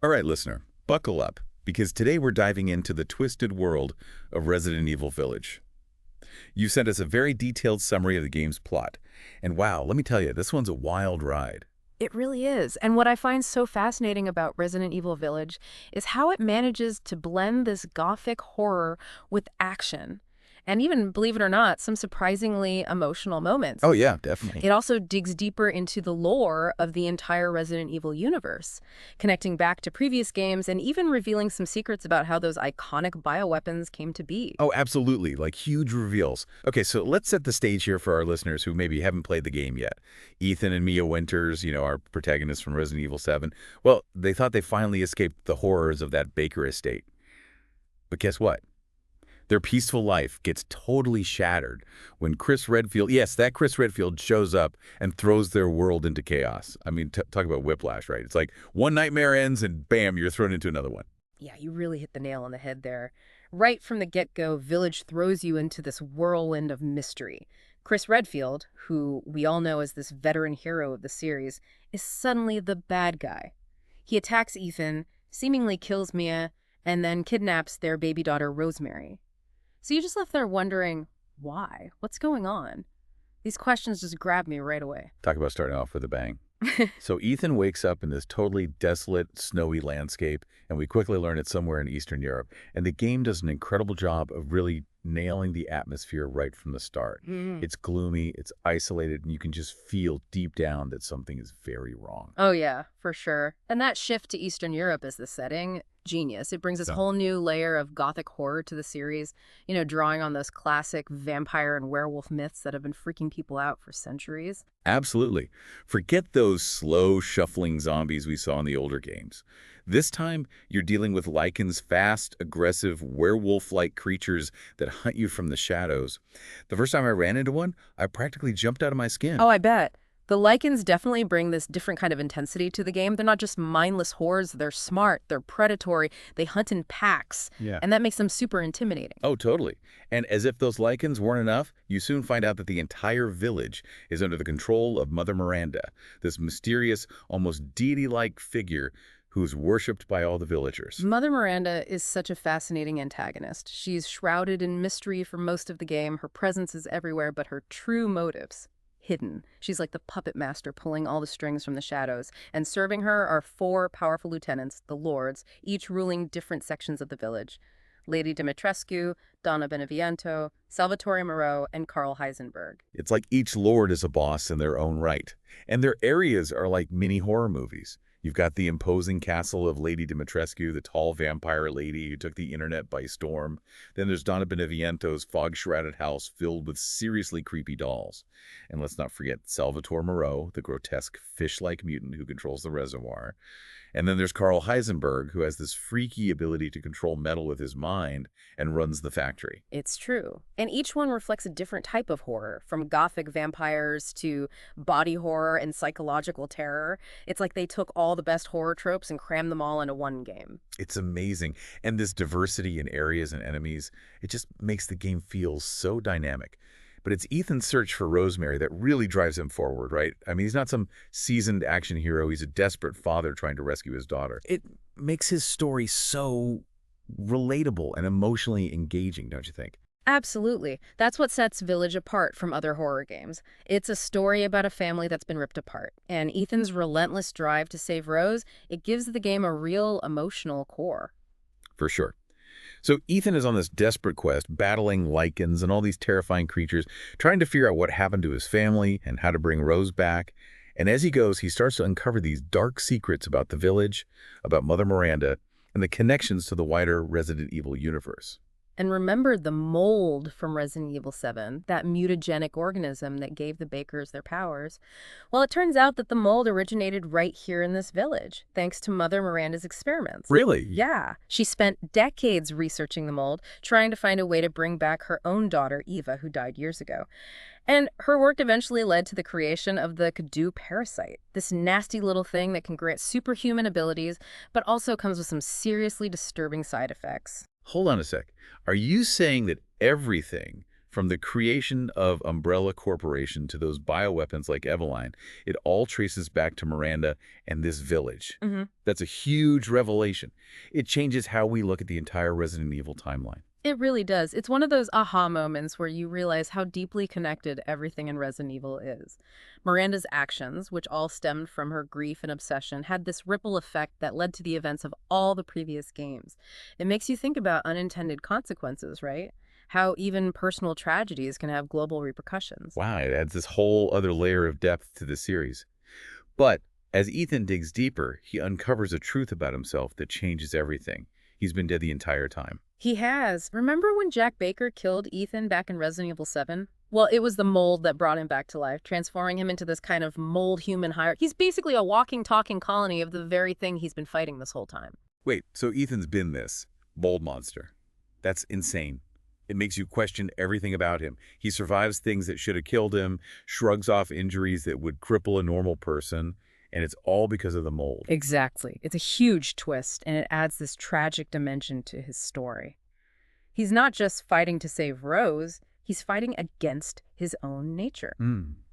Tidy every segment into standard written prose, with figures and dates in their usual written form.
All right, listener, buckle up, because today we're diving into the twisted world of Resident Evil Village. You sent us a very detailed summary of the game's plot. And wow, let me tell you, this one's a wild ride. It really is. And what I find so fascinating about Resident Evil Village is how it manages to blend this gothic horror with action. And even, believe it or not, some surprisingly emotional moments. Oh yeah, definitely. It also digs deeper into the lore of the entire Resident Evil universe, connecting back to previous games and even revealing some secrets about how those iconic bioweapons came to be. Oh, absolutely, like huge reveals. Okay, so let's set the stage here for our listeners who maybe haven't played the game yet. Ethan and Mia Winters, our protagonists from Resident Evil 7, well, they thought they finally escaped the horrors of that Baker estate. But guess what? Their peaceful life gets totally shattered when Chris Redfield, yes, that Chris Redfield shows up and throws their world into chaos. I mean, talk about whiplash, right? It's like one nightmare ends and bam, you're thrown into another one. Yeah, you really hit the nail on the head there. Right from the get-go, Village throws you into this whirlwind of mystery. Chris Redfield, who we all know as this veteran hero of the series, is suddenly the bad guy. He attacks Ethan, seemingly kills Mia, and then kidnaps their baby daughter Rosemary. So you just left there wondering, why? What's going on? These questions just grabbed me right away. Talk about starting off with a bang. So Ethan wakes up in this totally desolate, snowy landscape, and we quickly learn it's somewhere in Eastern Europe. And the game does an incredible job of really nailing the atmosphere right from the start. It's gloomy, it's isolated, and you can just feel deep down that something is very wrong. Oh yeah, for sure. And that shift to Eastern Europe as the setting, genius. It brings this Yeah. whole new layer of gothic horror to the series, drawing on those classic vampire and werewolf myths that have been freaking people out for centuries. Absolutely. Forget those slow, shuffling zombies we saw in the older games. This time, you're dealing with Lycan's fast, aggressive, werewolf-like creatures that hunt you from the shadows. The first time I ran into one, I practically jumped out of my skin. Oh, I bet. The Lycans definitely bring this different kind of intensity to the game. They're not just mindless hordes, they're smart, they're predatory, they hunt in packs, Yeah. and that makes them super intimidating. Oh, totally. And as if those Lycans weren't enough, you soon find out that the entire village is under the control of Mother Miranda, this mysterious, almost deity-like figure who's worshipped by all the villagers. Mother Miranda is such a fascinating antagonist. She's shrouded in mystery for most of the game. Her presence is everywhere, but her true motives, hidden. She's like the puppet master pulling all the strings from the shadows. And serving her are four powerful lieutenants, the lords, each ruling different sections of the village. Lady Dimitrescu, Donna Beneviento, Salvatore Moreau, and Karl Heisenberg. It's like each lord is a boss in their own right. And their areas are like mini horror movies. You've got the imposing castle of Lady Dimitrescu, the tall vampire lady who took the internet by storm. Then there's Donna Beneviento's fog-shrouded house filled with seriously creepy dolls. And let's not forget Salvatore Moreau, the grotesque fish-like mutant who controls the reservoir. And then there's Karl Heisenberg, who has this freaky ability to control metal with his mind and runs the factory. It's true. And each one reflects a different type of horror, from gothic vampires to body horror and psychological terror. It's like they took all the best horror tropes and crammed them all into one game. It's amazing. And this diversity in areas and enemies, it just makes the game feel so dynamic. But it's Ethan's search for Rosemary that really drives him forward, right? I mean, he's not some seasoned action hero. He's a desperate father trying to rescue his daughter. It makes his story so relatable and emotionally engaging, don't you think? Absolutely. That's what sets Village apart from other horror games. It's a story about a family that's been ripped apart. And Ethan's relentless drive to save Rose, it gives the game a real emotional core. For sure. So Ethan is on this desperate quest, battling Lycans and all these terrifying creatures, trying to figure out what happened to his family and how to bring Rose back. And as he goes, he starts to uncover these dark secrets about the village, about Mother Miranda, and the connections to the wider Resident Evil universe. And remember the mold from Resident Evil 7, that mutagenic organism that gave the Bakers their powers. Well, it turns out that the mold originated right here in this village, thanks to Mother Miranda's experiments. Really? Yeah, she spent decades researching the mold, trying to find a way to bring back her own daughter, Eva, who died years ago. And her work eventually led to the creation of the Kadu parasite, this nasty little thing that can grant superhuman abilities, but also comes with some seriously disturbing side effects. Hold on a sec. Are you saying that everything From the creation of Umbrella Corporation to those bioweapons like Eveline, it all traces back to Miranda and this village. Hmm. That's a huge revelation. It changes how we look at the entire Resident Evil timeline. It really does. It's one of those aha moments where you realize how deeply connected everything in Resident Evil is. Miranda's actions, which all stemmed from her grief and obsession, had this ripple effect that led to the events of all the previous games. It makes you think about unintended consequences, right? How even personal tragedies can have global repercussions. Wow, it adds this whole other layer of depth to the series. But as Ethan digs deeper, he uncovers a truth about himself that changes everything. He's been dead the entire time. He has. Remember when Jack Baker killed Ethan back in Resident Evil 7? Well, it was the mold that brought him back to life, transforming him into this kind of mold human hybrid. He's basically a walking, talking colony of the very thing he's been fighting this whole time. Wait, so Ethan's been this mold monster. That's insane. It makes you question everything about him. He survives things that should have killed him, shrugs off injuries that would cripple a normal person, and it's all because of the mold. Exactly. It's a huge twist, and it adds this tragic dimension to his story. He's not just fighting to save Rose, he's fighting against his own nature,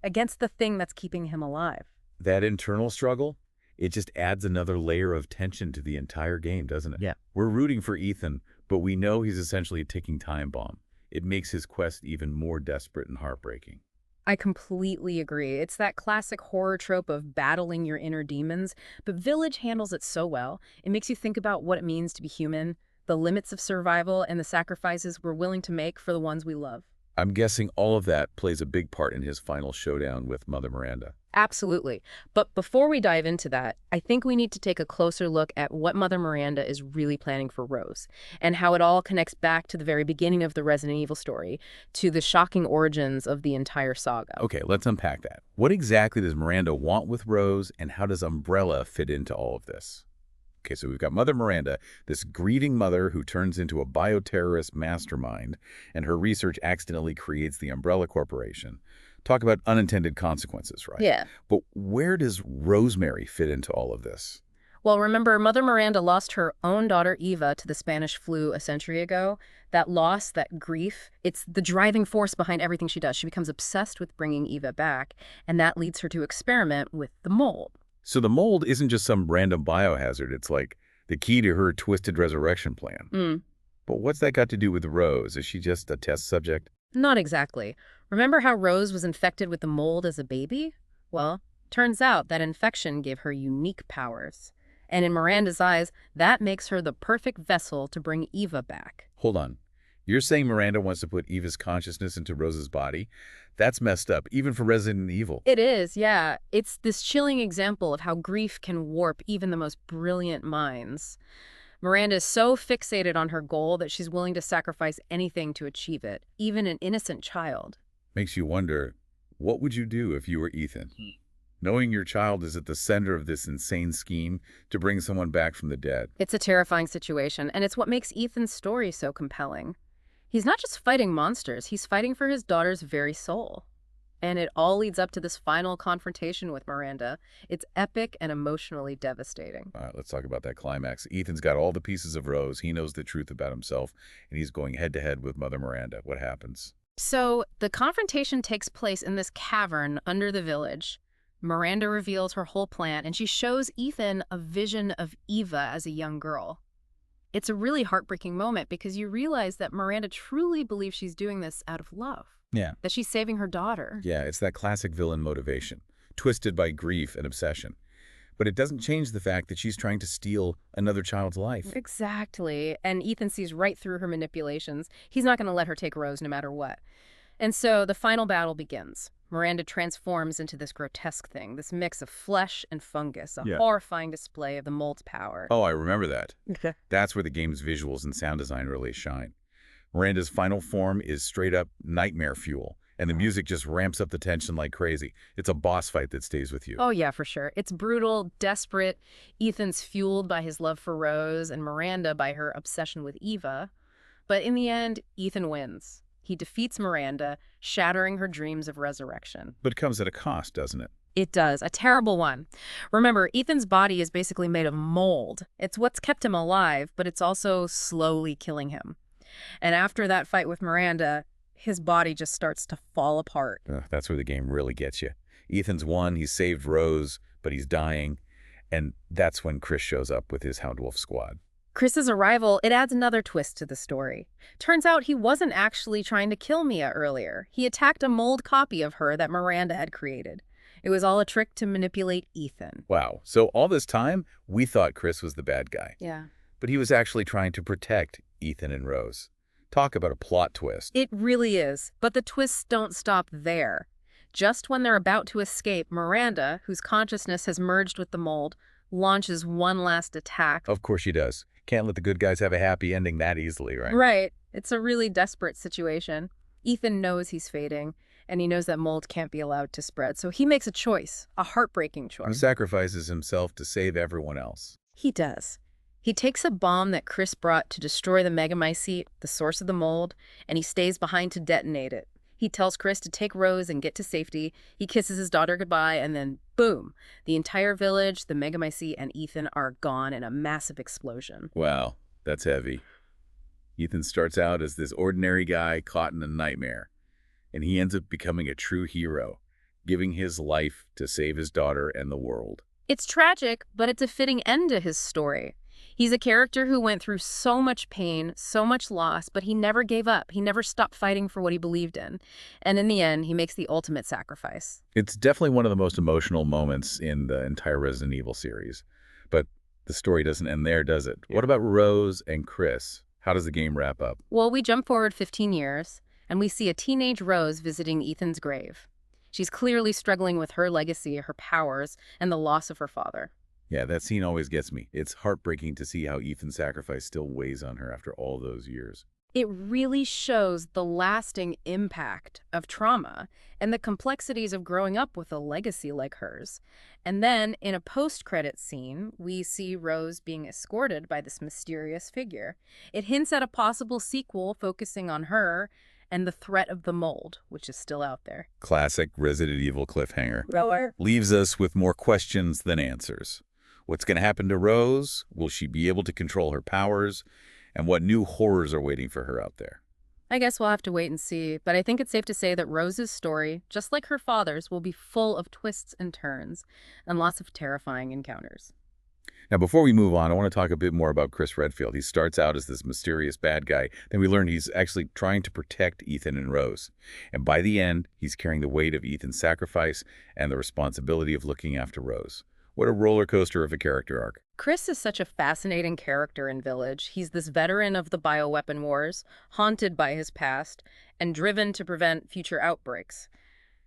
against the thing that's keeping him alive. That internal struggle, it just adds another layer of tension to the entire game, doesn't it? Yeah. We're rooting for Ethan, but we know he's essentially a ticking time bomb. It makes his quest even more desperate and heartbreaking. I completely agree. It's that classic horror trope of battling your inner demons, but Village handles it so well. It makes you think about what it means to be human, the limits of survival, and the sacrifices we're willing to make for the ones we love. I'm guessing all of that plays a big part in his final showdown with Mother Miranda. Absolutely. But before we dive into that, I think we need to take a closer look at what Mother Miranda is really planning for Rose, and how it all connects back to the very beginning of the Resident Evil story, to the shocking origins of the entire saga. Okay, let's unpack that. What exactly does Miranda want with Rose, and how does Umbrella fit into all of this? Okay, so we've got Mother Miranda, this grieving mother who turns into a bioterrorist mastermind, and her research accidentally creates the Umbrella Corporation. Talk about unintended consequences, right? Yeah. But where does Rosemary fit into all of this? Well, remember, Mother Miranda lost her own daughter, Eva, to the Spanish flu a century ago. That loss, that grief, it's the driving force behind everything she does. She becomes obsessed with bringing Eva back, and that leads her to experiment with the mold. So the mold isn't just some random biohazard. It's like the key to her twisted resurrection plan. But what's that got to do with Rose? Is she just a test subject? Not exactly. Remember how Rose was infected with the mold as a baby? Well, turns out that infection gave her unique powers. And in Miranda's eyes, that makes her the perfect vessel to bring Eva back. Hold on. You're saying Miranda wants to put Eva's consciousness into Rose's body? That's messed up, even for Resident Evil. It is, yeah. It's this chilling example of how grief can warp even the most brilliant minds. Miranda is so fixated on her goal that she's willing to sacrifice anything to achieve it, even an innocent child. Makes you wonder, what would you do if you were Ethan? Knowing your child is at the center of this insane scheme to bring someone back from the dead. It's a terrifying situation, and it's what makes Ethan's story so compelling. He's not just fighting monsters, he's fighting for his daughter's very soul. And it all leads up to this final confrontation with Miranda. It's epic and emotionally devastating. All right, let's talk about that climax. Ethan's got all the pieces of Rose. He knows the truth about himself, and he's going head-to-head with Mother Miranda. What happens? So the confrontation takes place in this cavern under the village. Miranda reveals her whole plan, and she shows Ethan a vision of Eva as a young girl. It's a really heartbreaking moment because you realize that Miranda truly believes she's doing this out of love. Yeah. That she's saving her daughter. Yeah, it's that classic villain motivation, twisted by grief and obsession. But it doesn't change the fact that she's trying to steal another child's life. Exactly. And Ethan sees right through her manipulations. He's not going to let her take Rose no matter what. And so the final battle begins. Miranda transforms into this grotesque thing, this mix of flesh and fungus, a horrifying display of the mold's power. Oh, I remember that. Okay. That's where the game's visuals and sound design really shine. Miranda's final form is straight-up nightmare fuel, and the music just ramps up the tension like crazy. It's a boss fight that stays with you. Oh, yeah, for sure. It's brutal, desperate. Ethan's fueled by his love for Rose, and Miranda by her obsession with Eva. But in the end, Ethan wins. He defeats Miranda, shattering her dreams of resurrection. But it comes at a cost, doesn't it? It does, a terrible one. Remember, Ethan's body is basically made of mold. It's what's kept him alive, but it's also slowly killing him. And after that fight with Miranda, his body just starts to fall apart. Ugh, that's where the game really gets you. Ethan's won, he's saved Rose, but he's dying. And that's when Chris shows up with his Hound Wolf squad. Chris's arrival, it adds another twist to the story. Turns out he wasn't actually trying to kill Mia earlier. He attacked a mold copy of her that Miranda had created. It was all a trick to manipulate Ethan. Wow, so all this time, we thought Chris was the bad guy. Yeah. But he was actually trying to protect Ethan and Rose. Talk about a plot twist. It really is, but the twists don't stop there. Just when they're about to escape, Miranda, whose consciousness has merged with the mold, launches one last attack. Of course she does. Can't let the good guys have a happy ending that easily, right? Right. It's a really desperate situation. Ethan knows he's fading, and he knows that mold can't be allowed to spread, so he makes a choice, a heartbreaking He choice. sacrifices himself to save everyone else. He does. He takes a bomb that Chris brought to destroy the megamycete, the source of the mold, and he stays behind to detonate it. He tells Chris to take Rose and get to safety. He kisses his daughter goodbye, and then, boom, the entire village, the megamycete, and Ethan are gone in a massive explosion. Wow, that's heavy. Ethan starts out as this ordinary guy caught in a nightmare, and he ends up becoming a true hero, giving his life to save his daughter and the world. It's tragic, but it's a fitting end to his story. He's a character who went through so much pain, so much loss, but he never gave up. He never stopped fighting for what he believed in. And in the end, he makes the ultimate sacrifice. It's definitely one of the most emotional moments in the entire Resident Evil series. But the story doesn't end there, does it? What about Rose and Chris? How does the game wrap up? Well, we jump forward 15 years, and we see a teenage Rose visiting Ethan's grave. She's clearly struggling with her legacy, her powers, and the loss of her father. Yeah, that scene always gets me. It's heartbreaking to see how Ethan's sacrifice still weighs on her after all those years. It really shows the lasting impact of trauma and the complexities of growing up with a legacy like hers. And then, in a post-credit scene, we see Rose being escorted by this mysterious figure. It hints at a possible sequel focusing on her and the threat of the mold, which is still out there. Classic Resident Evil cliffhanger. Rower. Leaves us with more questions than answers. What's going to happen to Rose? Will she be able to control her powers? And what new horrors are waiting for her out there? I guess we'll have to wait and see, but I think it's safe to say that Rose's story, just like her father's, will be full of twists and turns and lots of terrifying encounters. Now, before we move on, I want to talk a bit more about Chris Redfield. He starts out as this mysterious bad guy. Then we learn he's actually trying to protect Ethan and Rose. And by the end, he's carrying the weight of Ethan's sacrifice and the responsibility of looking after Rose. What a roller coaster of a character arc. Chris is such a fascinating character in Village. He's this veteran of the bioweapon wars, haunted by his past, and driven to prevent future outbreaks.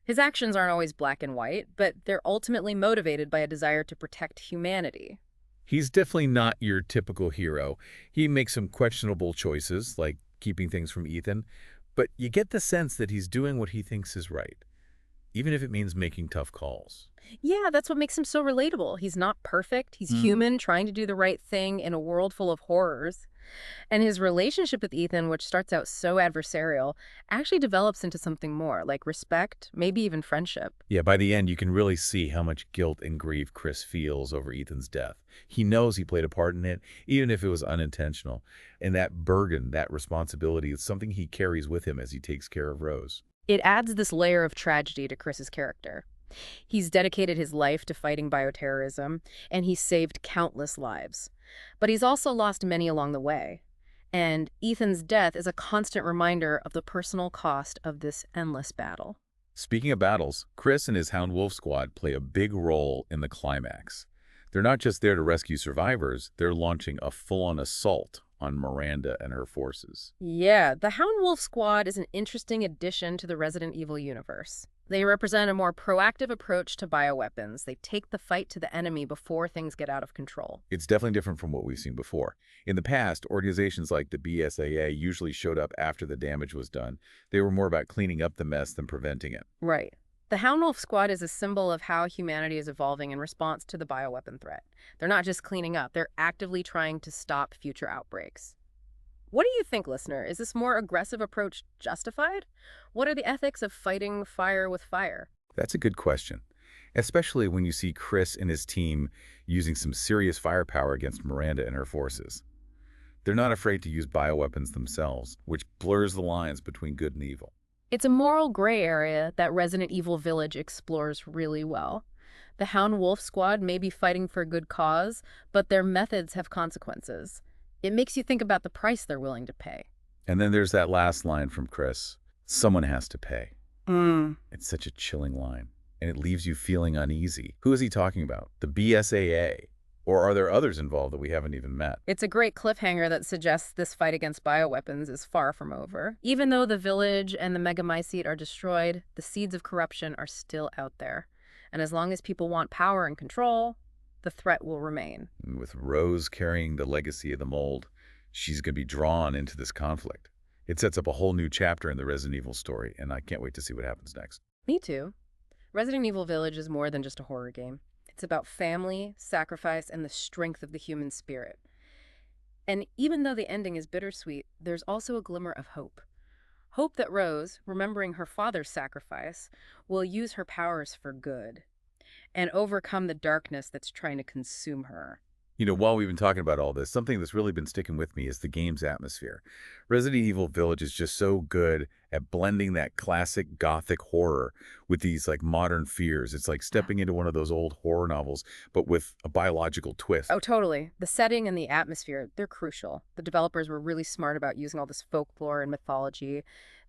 His actions aren't always black and white, but they're ultimately motivated by a desire to protect humanity. He's definitely not your typical hero. He makes some questionable choices, like keeping things from Ethan, but you get the sense that he's doing what he thinks is right, even if it means making tough calls. Yeah, that's what makes him so relatable. He's not perfect. He's human, trying to do the right thing in a world full of horrors. And his relationship with Ethan, which starts out so adversarial, actually develops into something more, like respect, maybe even friendship. Yeah, by the end, you can really see how much guilt and grief Chris feels over Ethan's death. He knows he played a part in it, even if it was unintentional. And that burden, that responsibility, is something he carries with him as he takes care of Rose. It adds this layer of tragedy to Chris's character. He's dedicated his life to fighting bioterrorism, and he's saved countless lives. But he's also lost many along the way. And Ethan's death is a constant reminder of the personal cost of this endless battle. Speaking of battles, Chris and his Hound Wolf squad play a big role in the climax. They're not just there to rescue survivors, they're launching a full-on assault on Miranda and her forces. Yeah, the Hound Wolf Squad is an interesting addition to the Resident Evil universe. They represent a more proactive approach to bioweapons. They take the fight to the enemy before things get out of control. It's definitely different from what we've seen before. In the past, organizations like the BSAA usually showed up after the damage was done. They were more about cleaning up the mess than preventing it. Right. The Hound Wolf Squad is a symbol of how humanity is evolving in response to the bioweapon threat. They're not just cleaning up, they're actively trying to stop future outbreaks. What do you think, listener? Is this more aggressive approach justified? What are the ethics of fighting fire with fire? That's a good question, especially when you see Chris and his team using some serious firepower against Miranda and her forces. They're not afraid to use bioweapons themselves, which blurs the lines between good and evil. It's a moral gray area that Resident Evil Village explores really well. The Hound Wolf Squad may be fighting for a good cause, but their methods have consequences. It makes you think about the price they're willing to pay. And then there's that last line from Chris. Someone has to pay. Mm. It's such a chilling line, and it leaves you feeling uneasy. Who is he talking about? The BSAA? Or are there others involved that we haven't even met? It's a great cliffhanger that suggests this fight against bioweapons is far from over. Even though the village and the megamycete are destroyed, the seeds of corruption are still out there. And as long as people want power and control, the threat will remain. And with Rose carrying the legacy of the mold, she's going to be drawn into this conflict. It sets up a whole new chapter in the Resident Evil story, and I can't wait to see what happens next. Me too. Resident Evil Village is more than just a horror game. It's about family, sacrifice, and the strength of the human spirit. And even though the ending is bittersweet, there's also a glimmer of hope. Hope that Rose, remembering her father's sacrifice, will use her powers for good and overcome the darkness that's trying to consume her. While we've been talking about all this, something that's really been sticking with me is the game's atmosphere. Resident Evil Village is just so good at blending that classic gothic horror with these modern fears. It's like stepping into one of those old horror novels, but with a biological twist. Oh, totally. The setting and the atmosphere, they're crucial. The developers were really smart about using all this folklore and mythology.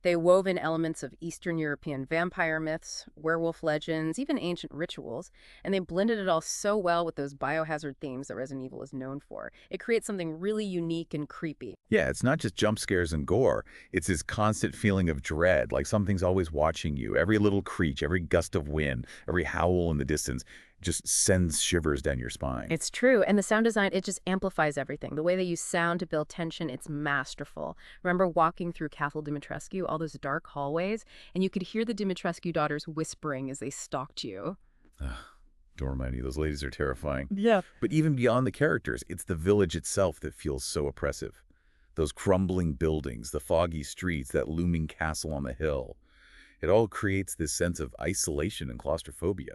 They wove in elements of Eastern European vampire myths, werewolf legends, even ancient rituals, and they blended it all so well with those biohazard themes that Resident Evil is known for. It creates something really unique and creepy. Yeah, it's not just jump scares and gore. It's this constant feeling of dread, like something's always watching you. Every little creak, every gust of wind, every howl in the distance just sends shivers down your spine. It's true. And the sound design, it just amplifies everything. The way they use sound to build tension, it's masterful. Remember walking through Castle Dimitrescu, all those dark hallways, and you could hear the Dimitrescu daughters whispering as they stalked you. Don't remind me, those ladies are terrifying. Yeah. But even beyond the characters, it's the village itself that feels so oppressive. Those crumbling buildings, the foggy streets, that looming castle on the hill. It all creates this sense of isolation and claustrophobia.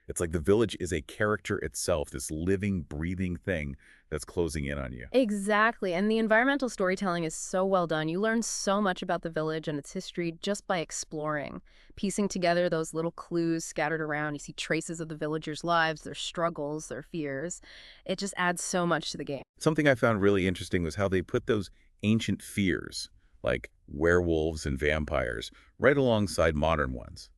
It's like the village is a character itself, this living, breathing thing that's closing in on you. Exactly. And the environmental storytelling is so well done. You learn so much about the village and its history just by exploring, piecing together those little clues scattered around. You see traces of the villagers' lives, their struggles, their fears. It just adds so much to the game. Something I found really interesting was how they put those ancient fears, like werewolves and vampires, right alongside modern ones,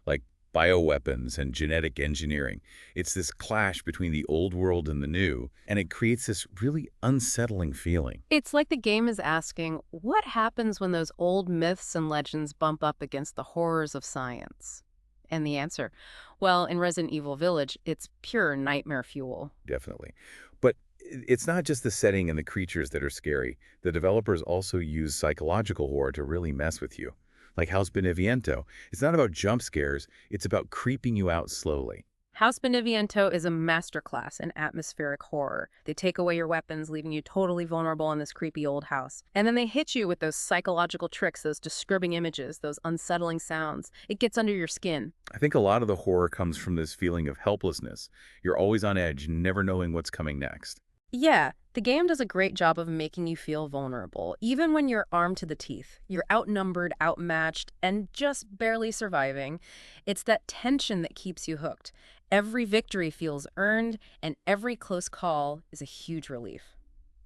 like bioweapons and genetic engineering. It's this clash between the old world and the new, and it creates this really unsettling feeling. It's like the game is asking, what happens when those old myths and legends bump up against the horrors of science? And the answer, well, in Resident Evil Village, it's pure nightmare fuel. Definitely. But it's not just the setting and the creatures that are scary. The developers also use psychological horror to really mess with you. Like House Beneviento. It's not about jump scares, it's about creeping you out slowly. House Beneviento is a masterclass in atmospheric horror. They take away your weapons, leaving you totally vulnerable in this creepy old house. And then they hit you with those psychological tricks, those disturbing images, those unsettling sounds. It gets under your skin. I think a lot of the horror comes from this feeling of helplessness. You're always on edge, never knowing what's coming next. Yeah, the game does a great job of making you feel vulnerable, even when you're armed to the teeth. You're outnumbered, outmatched, and just barely surviving. It's that tension that keeps you hooked. Every victory feels earned, and every close call is a huge relief.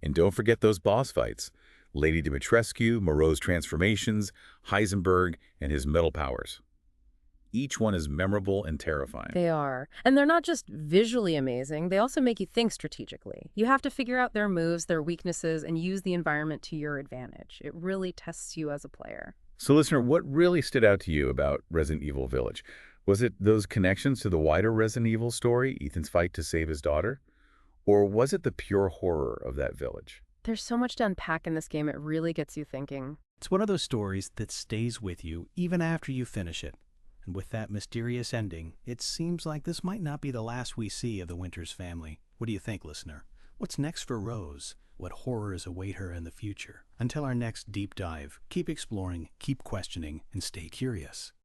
And don't forget those boss fights. Lady Dimitrescu, Moreau's transformations, Heisenberg, and his metal powers. Each one is memorable and terrifying. They are. And they're not just visually amazing, they also make you think strategically. You have to figure out their moves, their weaknesses, and use the environment to your advantage. It really tests you as a player. So listener, what really stood out to you about Resident Evil Village? Was it those connections to the wider Resident Evil story, Ethan's fight to save his daughter? Or was it the pure horror of that village? There's so much to unpack in this game, it really gets you thinking. It's one of those stories that stays with you even after you finish it. And with that mysterious ending, it seems like this might not be the last we see of the Winters family. What do you think, listener? What's next for Rose? What horrors await her in the future? Until our next deep dive, keep exploring, keep questioning, and stay curious.